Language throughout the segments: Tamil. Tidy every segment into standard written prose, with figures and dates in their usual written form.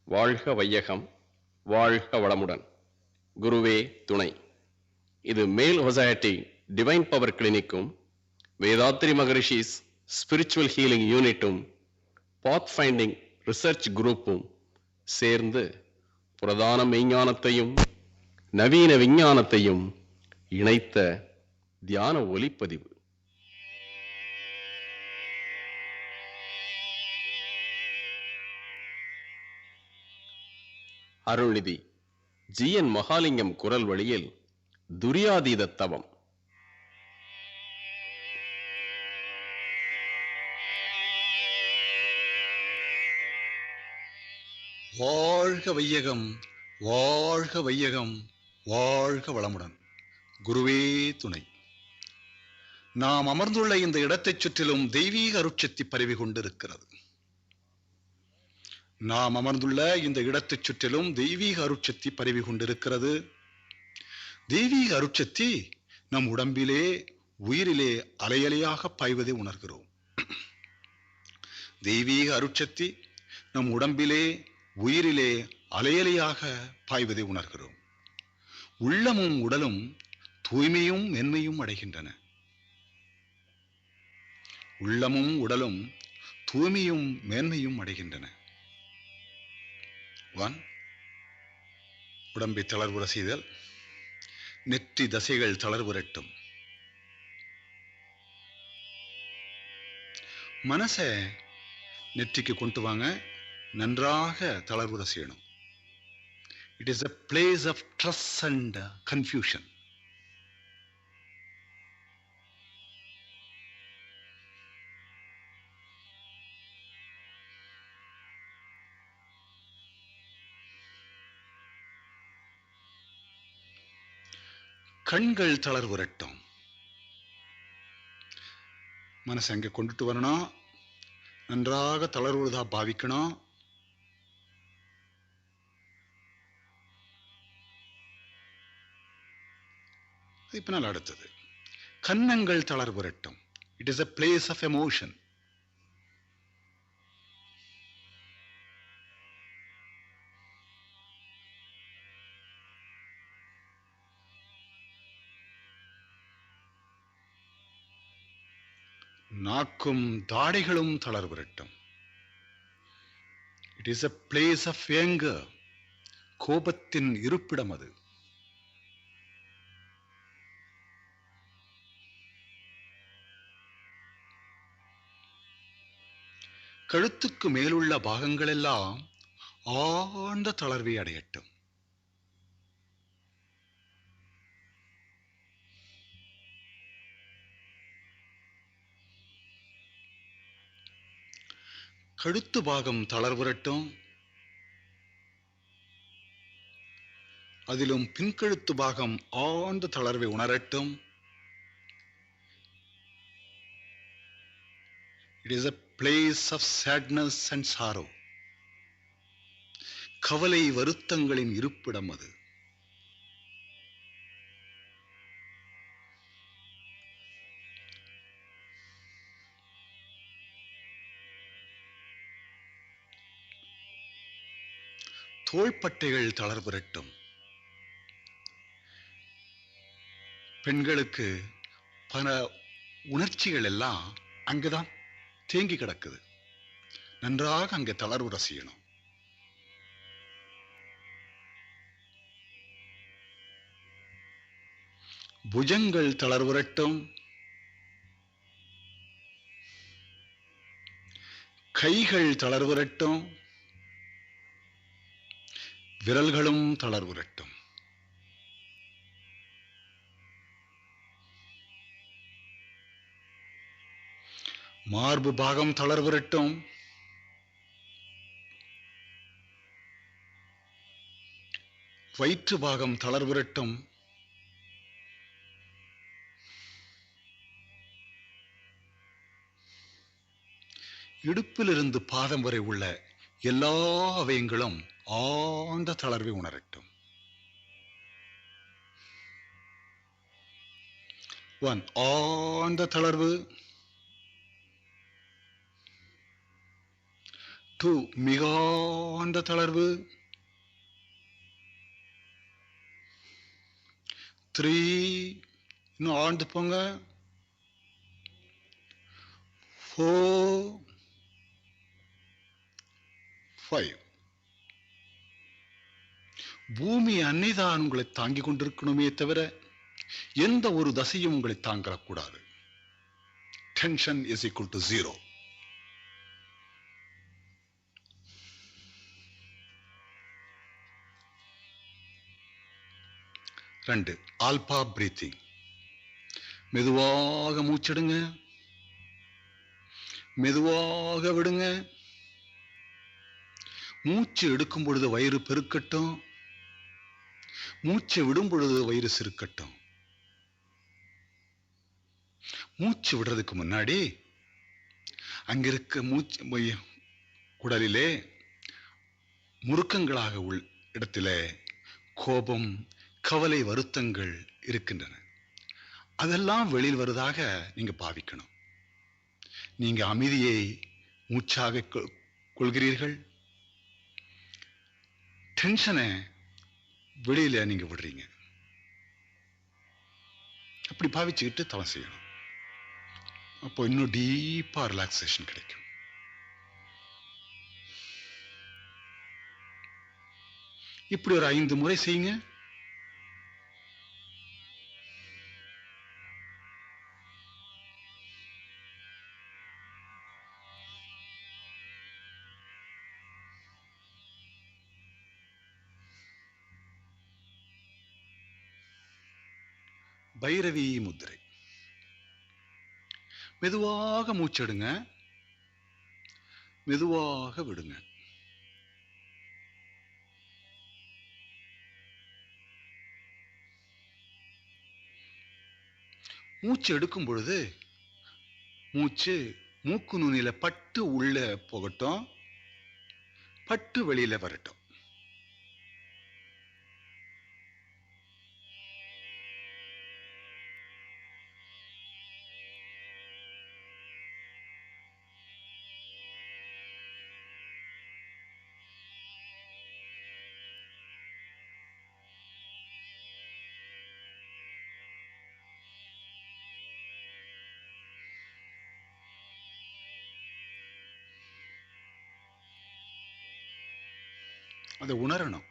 வாழ்க வையகம், வாழ்க வளமுடன். குருவே துணை. இது மேல் ஹொசைட்டி டிவைன் பவர் கிளினிக்கும் வேதாத்ரி மகரிஷிஸ் ஸ்பிரிச்சுவல் ஹீலிங் யூனிட்டும் பாத் ஃபைண்டிங் ரிசர்ச் குரூப்பும் சேர்ந்து புரதான மெய்ஞானத்தையும் நவீன விஞ்ஞானத்தையும் இணைத்த தியான ஒலிப்பதிவு. அருள்நிதி ஜி.என். மகாலிங்கம் குரல் வழியில் துரியாதீத தவம். வாழ்க வையகம், வாழ்க வையகம், வாழ்க வளமுடன். குருவே துணை. நாம் அமர்ந்துள்ள இந்த இடத்தைச் சுற்றிலும் தெய்வீக அருட்சக்தி பரவி கொண்டிருக்கிறது. நாம் அமர்ந்துள்ள இந்த இடத்தைச் சுற்றிலும் தெய்வீக அருட்சக்தி பரவி கொண்டிருக்கிறது. தெய்வீக அருட்சக்தி நம் உடம்பிலே உயிரிலே அலையலையாக பாய்வதை உணர்கிறோம். தெய்வீக அருட்சக்தி நம் உடம்பிலே உயிரிலே அலையலையாக பாய்வதை உணர்கிறோம். உள்ளமும் உடலும் தூய்மையும் மென்மையும் அடைகின்றன. உள்ளமும் உடலும் தூய்மையும் மேன்மையும் அடைகின்றன. உடம்பை தளர்வுற செய்தல். நெற்றி தசைகள் தளர்வுறட்டும். மனசை நெற்றிக்கு கொண்டு வாங்க. நன்றாக தளர்வுற செய்யணும். It is a place of trust and confusion. கண்கள் தளர்வுறட்டும். மனசை அங்கே கொண்டுட்டு வரணும். நன்றாக தளர்வுறதா பாவிக்கணும். இப்ப நாள் அடுத்தது கன்னங்கள் தளர்வுறட்டும். It is a place of emotion. நாக்கும் தாடைகளும் தளர்வுறட்டும். It is a place of anger. கோபத்தின் இருப்பிடம் அது. கழுத்துக்கு மேலுள்ள பாகங்கள் எல்லாம் ஆழ்ந்த தளர்வை அடையட்டும். கழுத்து பாகம் தளர்வுறட்டும். அதிலும் பின்கழுத்து பாகம் ஆழ்ந்த தளர்வை உணரட்டும். It is a place of sadness and sorrow. கவலை வருத்தங்களின் இருப்பிடம் அது. தோள்பட்டைகள் தளர்வுறட்டும். பெண்களுக்கு பல உணர்ச்சிகள் எல்லாம் அங்குதான் தேங்கி கிடக்குது. நன்றாக அங்கே தளர்வுற செய்யணும். புஜங்கள் தளர்வுறட்டும். கைகள் தளர்வுறட்டும். விரல்களும் தளர்வுறட்டும். மார்பு பாகம் தளர்வுறட்டும். வயிற்று பாகம் தளர்வுறட்டும். இடுப்பிலிருந்து பாதம் வரை உள்ள எல்லா அவயங்களும் ஆழ்ந்த தளர்வை உணரட்டும். ஆழ்ந்த தளர்வு. 2 மிகாந்த தளர்வு, 3 இன்னும் ஆழ்ந்து போங்க, 4, 5. பூமி அன்னைதான் உங்களை தாங்கிக் கொண்டிருக்கணுமே தவிர எந்த ஒரு தசையும் உங்களை தாங்கக்கூடாது. Tension is equal to 0. 2 alpha breathing. மெதுவாக மூச்செடுங்க, மெதுவாக விடுங்க. மூச்சு எடுக்கும் பொழுது வயிறு பெருக்கட்டும், மூச்சு விடும் பொழுது வயிறு சிறுக்கட்டும். மூச்சு விடுறதுக்கு முன்னாடி அங்கிருக்க மூச்சு குடலிலே முறுக்கங்களாக உள் இடத்திலே கோபம், கவலை, வருத்தங்கள் இருக்கின்றன. அதெல்லாம் வெளியில் வருவதாக நீங்க பாவிக்கணும். நீங்க அமைதியை மூச்சாக கொள்கிறீர்கள், டென்ஷனை வெளியில நீங்க விடுறீங்க. அப்படி பாவிச்சுக்கிட்டு தவம் செய்யணும். அப்போ இன்னும் டீப்பா ரிலாக்ஸேஷன் கிடைக்கும். இப்படி ஒரு 5 முறை செய்யுங்க. பைரவி முத்திரை. மெதுவாக மூச்செடுங்க, மெதுவாக விடுங்க. மூச்சு எடுக்கும் பொழுது மூச்சு மூக்கு நுனியில பட்டு உள்ள போகட்டும், பட்டு வெளியில வரட்டும். அதை உணரணும்.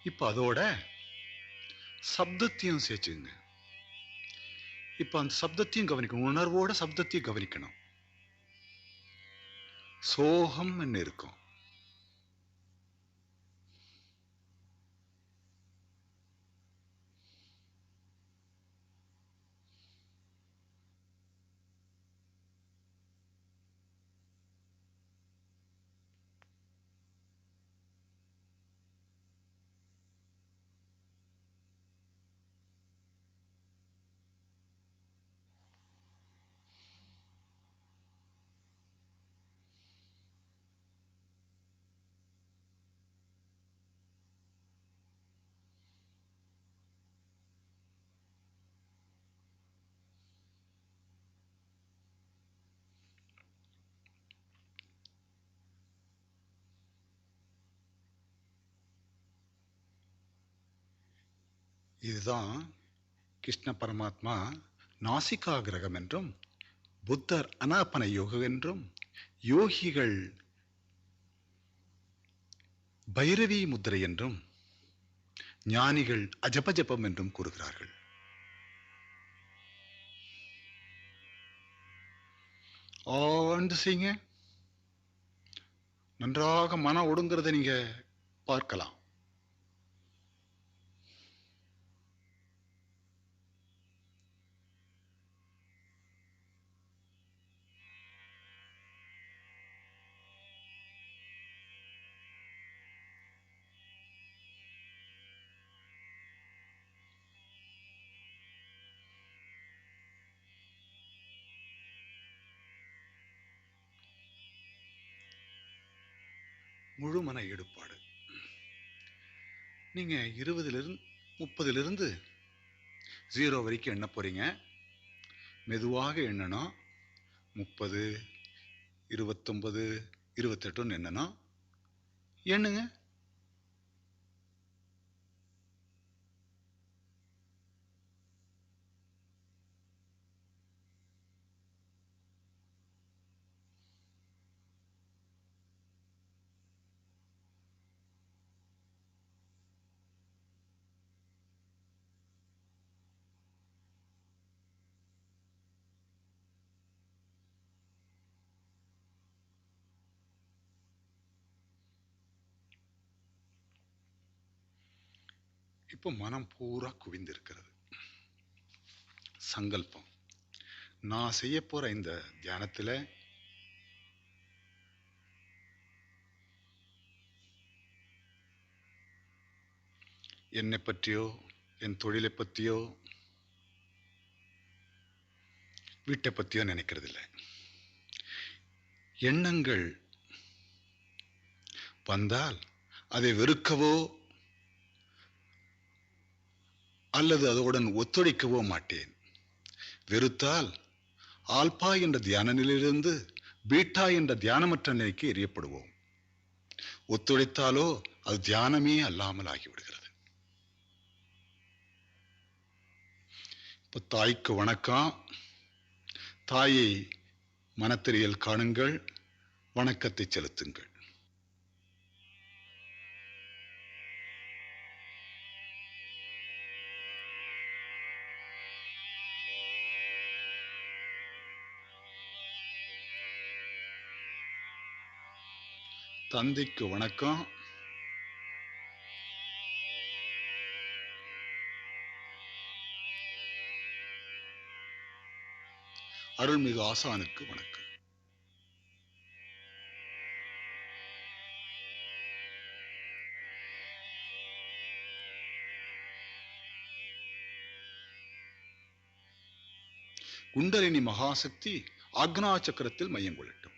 இப்ப அதோட சப்தத்தையும் சேர்த்துங்க. இப்ப அந்த சப்தத்தையும் கவனிக்கணும், உணர்வோட சப்தத்தையும் கவனிக்கணும். சோகம் என்ன இருக்கும், இதுதான் கிருஷ்ண பரமாத்மா நாசிகா கிரகம் என்றும், புத்தர் அனாபன யோகம் என்றும், யோகிகள் பைரவி முத்திரை என்றும், ஞானிகள் அஜபஜபம் என்றும் கூறுகிறார்கள். ஆழ்ந்து செய்யுங்க. நன்றாக மனம் ஒடுங்கிறத நீங்க பார்க்கலாம். முழு மன ஈடுபாடு. நீங்க 30லிருந்து 0 வரைக்கும் எண்ண போறீங்க. மெதுவாக எண்ணணும், 30, 29, 28 என்னன்னா எண்ணுங்க. இப்போ மனம் பூரா குவிந்திருக்கிறது. சங்கல்பம். நான் செய்ய போற இந்த தியானத்துல என்னை பற்றியோ, என் தொழிலை பத்தியோ, வீட்டை பத்தியோ நினைக்கிறது இல்லை. எண்ணங்கள் வந்தால் அதை வெறுக்கவோ அல்லது அதோடன் ஒத்துழைக்கவோ மாட்டேன். வெறுத்தால் ஆல்பா என்ற தியான நிலையிலிருந்து பீட்டா என்ற தியானமற்ற நிலைக்கு எறியப்படுவோம். ஒத்துழைத்தாலோ அது தியானமே அல்லாமல் ஆகிவிடுகிறது. இப்ப தாய்க்கு வணக்கம். தாயை மனத்திரையில் காணுங்கள், வணக்கத்தை செலுத்துங்கள். தந்தைக்கு வணக்கம். அருள்மிகு ஆசானுக்கு வணக்கம். குண்டலினி மகாசக்தி ஆக்னா சக்கரத்தில் மையம் கொள்ளட்டும்.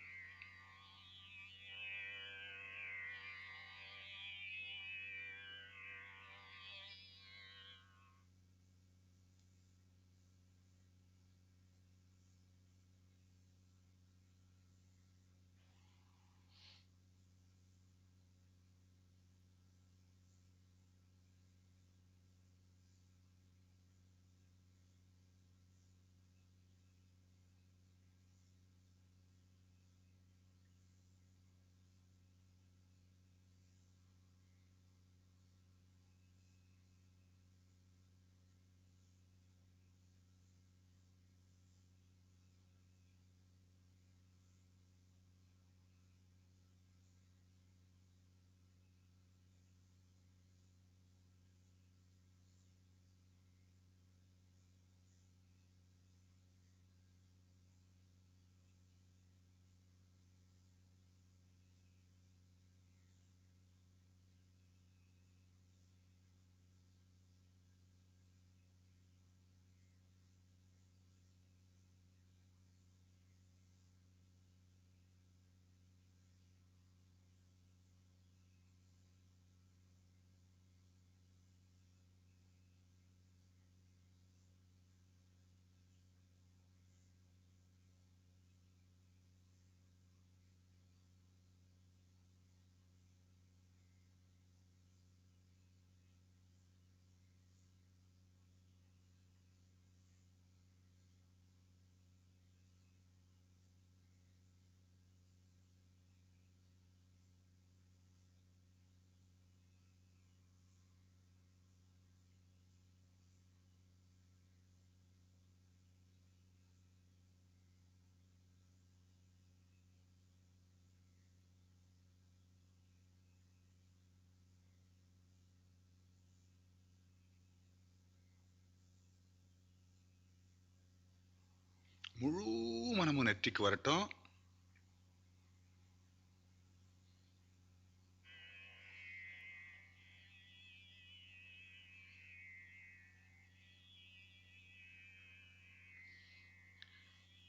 முழு மனமும் நெற்றிக்கு வரட்டும்.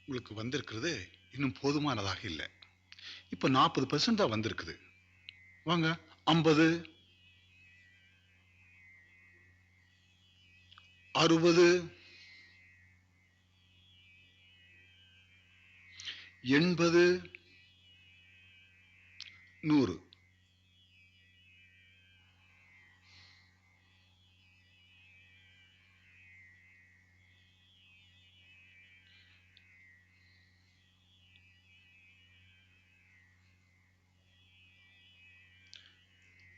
உங்களுக்கு வந்திருக்கிறது இன்னும் போதுமானதாக இல்லை. இப்ப 40% தான் வந்திருக்குது. வாங்க 50, 60, 80, 100.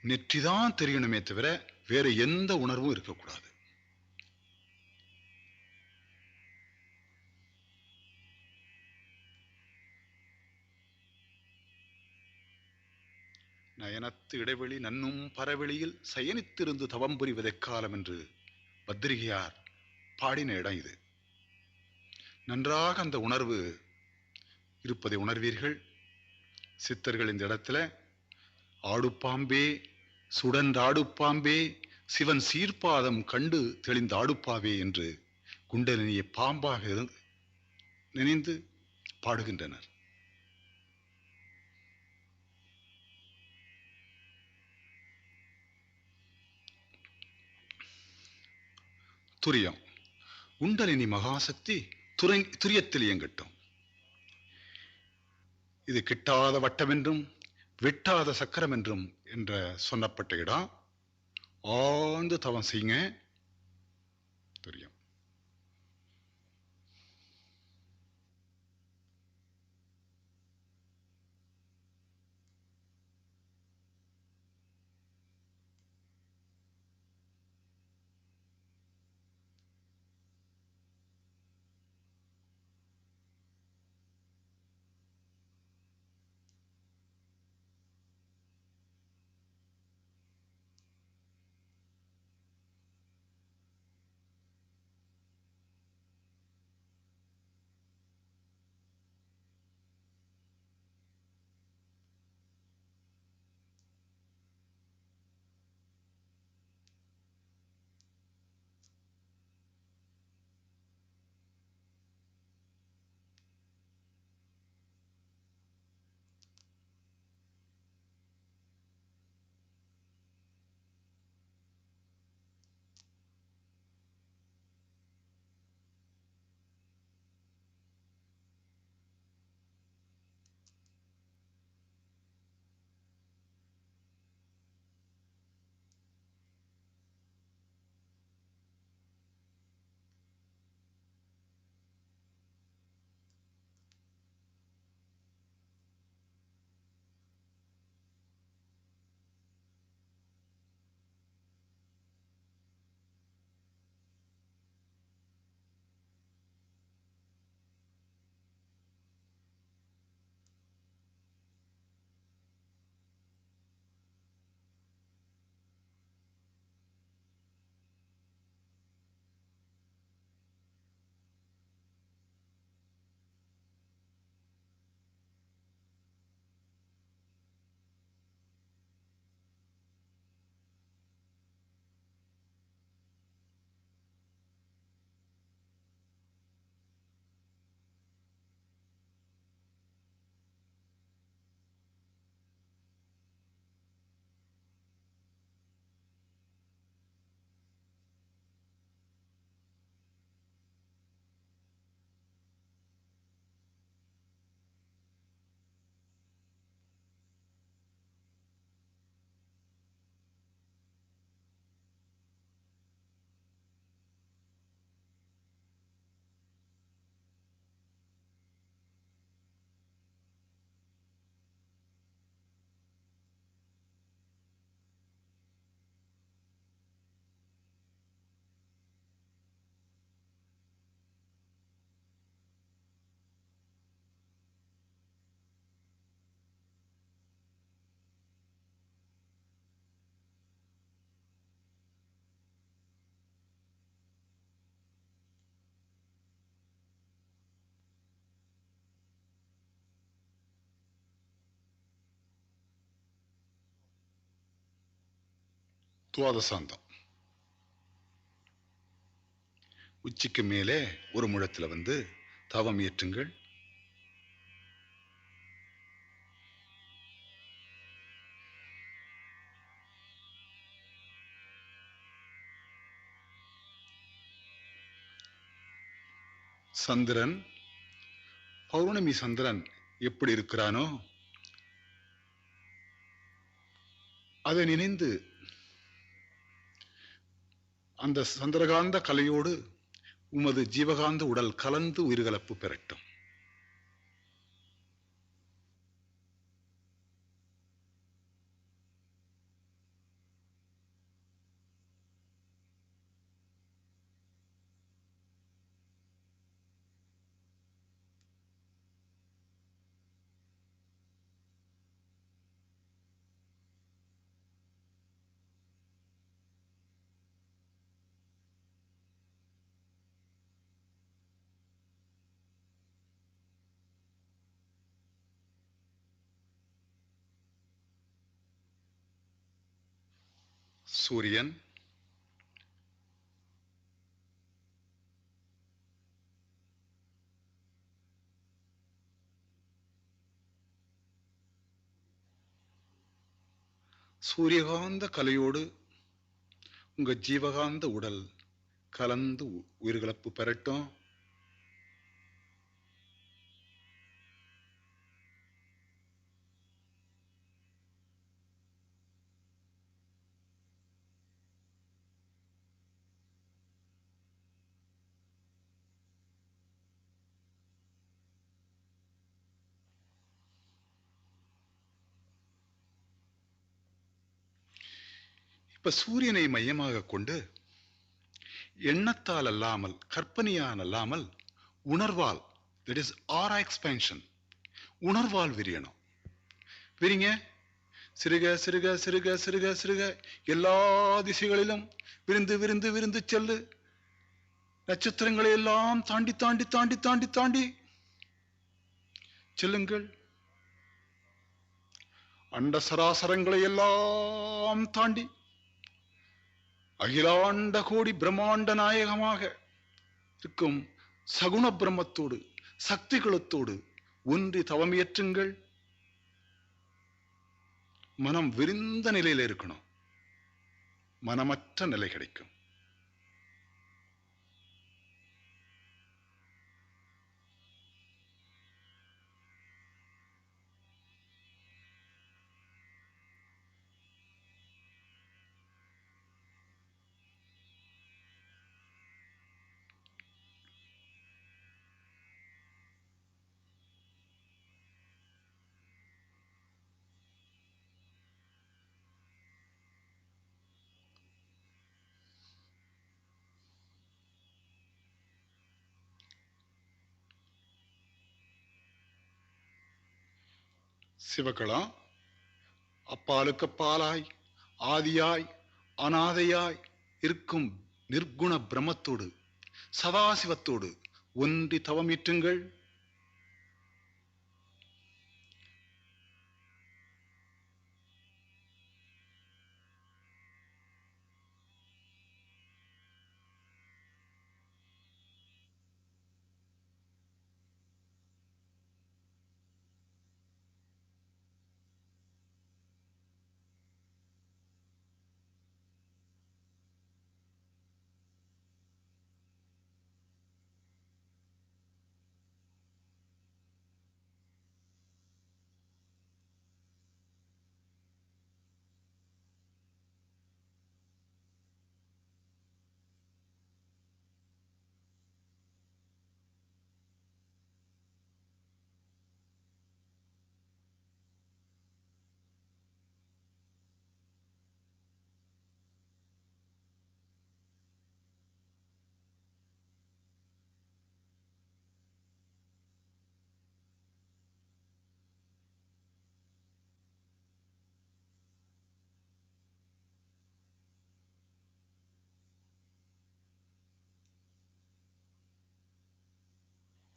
நெற்றிதான் தெரியணுமே தவிர வேற எந்த உணர்வும் இருக்கக்கூடாது. நயனத்து இடைவெளி நன்னும் பரவெளியில் சயனித்திருந்து தவம் புரிவதைக் காலம் என்று பத்திரிகையார் பாடின இடம் இது. நன்றாக அந்த உணர்வு இருப்பதை உணர்வீர்கள். சித்தர்கள் இந்த இடத்துல ஆடுப்பாம்பே சுடன்றாடுப்பாம்பே சிவன் சீர்பாதம் கண்டு தெளிந்த ஆடுப்பாவே என்று குண்டலினியை பாம்பாக நினைந்து பாடுகின்றனர். துரியம் குண்டலினி மகாசக்தி துரியத்தில் இயங்கட்டும். இது கிட்டாத வட்டம் என்றும் வெட்டாத சக்கரம் என்றும் என்ற சொன்னப்பட்ட இடம். ஆழ்ந்து தவம் செய்யுங்க. துரியம் துவாதசாந்தம். உச்சிக்கு மேலே ஒரு முழத்துல வந்து தவம் இயற்றுங்கள். சந்திரன், பௌர்ணமி சந்திரன் எப்படி இருக்கிறானோ அதை நினைந்து அந்த சந்திரகாந்த கலையோடு உமது ஜீவகாந்த உடல் கலந்து உயிர்கலப்பு பெறட்டும். சூரியன் சூரியகாந்த கலையோடு உங்க ஜீவகாந்த உடல் கலந்து உயிர்கலப்பு பெறட்டும். இப்ப சூரியனை மையமாக கொண்டு எண்ணத்தால் அல்லாமல் கற்பனையால் அல்லாமல் உணர்வால், தட் இஸ் ஆரா எக்ஸ்பேன்ஷன், உணர்வால் விரியணும். விரிங்க. சிறுக சிறுக சிறுக சிறுக சிறுக எல்லா திசைகளிலும் விருந்து விருந்து விருந்து செல்லு. நட்சத்திரங்களை எல்லாம் தாண்டி தாண்டி தாண்டி தாண்டி தாண்டி செல்லுங்கள். அண்ட சராசரங்களை எல்லாம் தாண்டி அகிலாண்ட கோடி பிரம்மாண்ட நாயகமாக இருக்கும் சகுண பிரம்மத்தோடு சக்திகளத்தோடு ஒன்றி தவமியற்றுங்கள். மனம் விரிந்த நிலையில இருக்கணும். மனமற்ற நிலை கிடைக்கும். சிவகளா அப்பாலுக்கு பாலாய் ஆதியாய் அனாதையாய் இருக்கும் நிர்குண பிரம்மத்தோடு சதாசிவத்தோடு ஒன்றி தவமீற்றுங்கள்.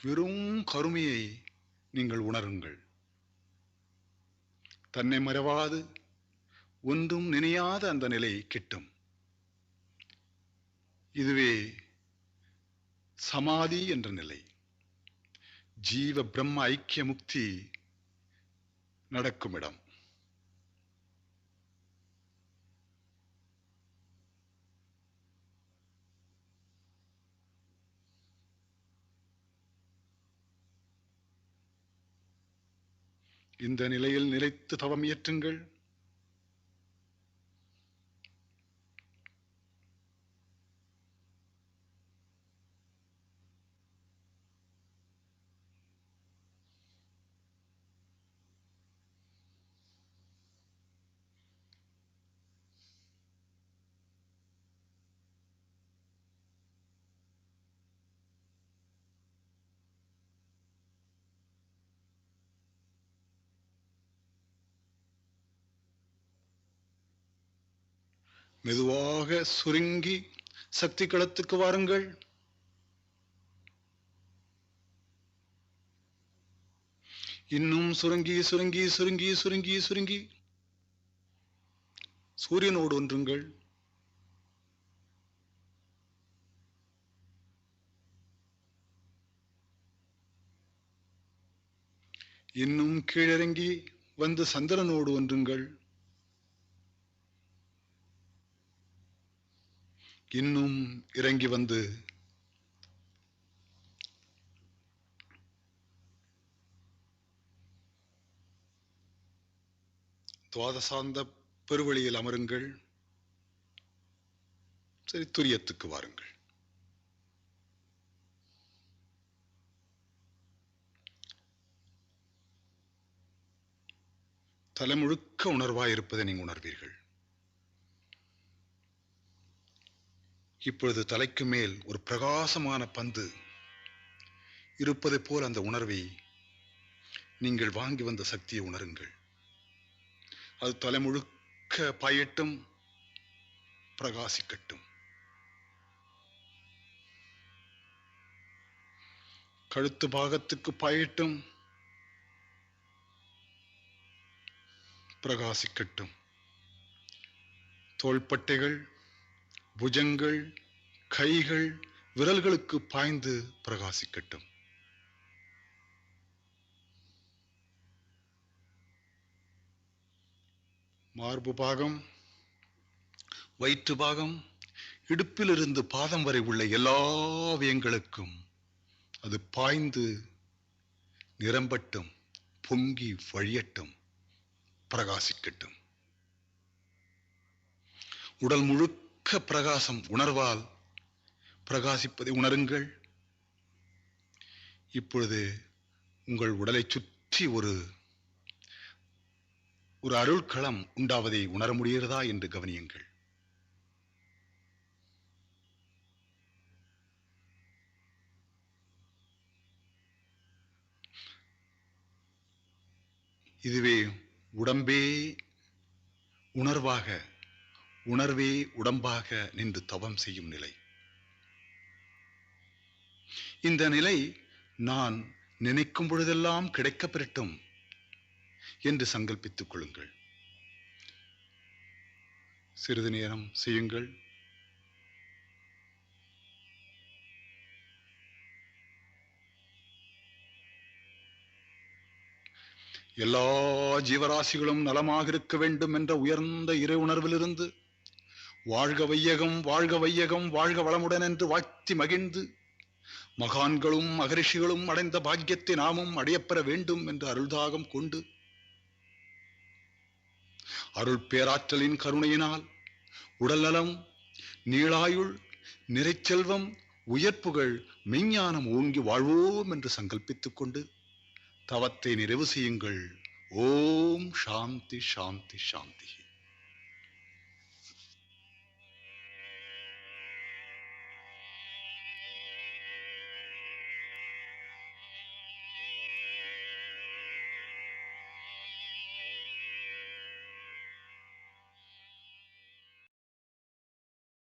வெறும் கருமையை நீங்கள் உணருங்கள். தன்னை மறவாது ஒன்றும் நினையாத அந்த நிலை கிட்டும். இதுவே சமாதி என்ற நிலை. ஜீவ பிரம்ம ஐக்கிய முக்தி நடக்கும் இடம். இந்த நிலையில் நிலைத்து தவம் இயற்றுங்கள். மெதுவாக சுருங்கி சக்தி களத்துக்கு வாருங்கள். இன்னும் சுருங்கி சுருங்கி சுருங்கி சுருங்கி சுருங்கி சூரியனோடு ஒன்றுங்கள். இன்னும் கீழிறங்கி வந்து சந்திரனோடு ஒன்றுங்கள். இன்னும் இறங்கி வந்து துவாதசாந்த பெருவழியில் அமருங்கள். சரி, துரியத்துக்கு வாருங்கள். தலைமுழுக்க உணர்வாயிருப்பதை நீங்க உணர்வீர்கள். இப்பொழுது தலைக்கு மேல் ஒரு பிரகாசமான பந்து இருப்பதை போல் அந்த உணர்வை நீங்கள் வாங்கி வந்த சக்தியை உணருங்கள். அது தலைமுழுக்க பாயட்டும், பிரகாசிக்கட்டும். கழுத்து பாகத்துக்கு பாயட்டும், பிரகாசிக்கட்டும். தோள்பட்டைகள், புஜங்கள், கைகள், விரல்களுக்கு பாய்ந்து பிரகாசிக்கட்டும். மார்பு பாகம், வயிற்று பாகம், இடுப்பிலிருந்து பாதம் வரை உள்ள எல்லா அவயங்களுக்கும் அது பாய்ந்து நிரம்பட்டும், பொங்கி வழியட்டும், பிரகாசிக்கட்டும். உடல் முழுக்க பிரகாசம் உணர்வால் பிரகாசிப்பதை உணருங்கள். இப்பொழுது உங்கள் உடலை சுற்றி ஒரு அருள்களம் உண்டாவதை உணர முடிகிறதா என்று கவனியுங்கள். இதுவே உடம்பே உணர்வாக, உணர்வே உடம்பாக நின்று தவம் செய்யும் நிலை. இந்த நிலை நான் நினைக்கும் பொழுதெல்லாம் கிடைக்கப் பெறட்டும் என்று சங்கல்பித்துக் கொள்ளுங்கள். சிறிது நேரம் செய்யுங்கள். எல்லா ஜீவராசிகளும் நலமாக இருக்க வேண்டும் என்ற உயர்ந்த இறை உணர்விலிருந்து வாழ்க வையகம், வாழ்க வையகம், வாழ்க வளமுடன் என்று வாழ்த்தி மகிழ்ந்து மகான்களும் மகரிஷிகளும் அடைந்த பாக்கியத்தை நாமும் அடையப்பெற வேண்டும் என்று அருள்தாகம் கொண்டு அருள் பேராற்றலின் கருணையினால் உடல் நலம், நீளாயுள், நிறைச்செல்வம், உயர்ப்புகள், மெய்ஞானம் ஓங்கி வாழ்வோம் என்று சங்கல்பித்துக் கொண்டு தவத்தை நிறைவு செய்யுங்கள். ஓம் சாந்தி சாந்தி சாந்தி.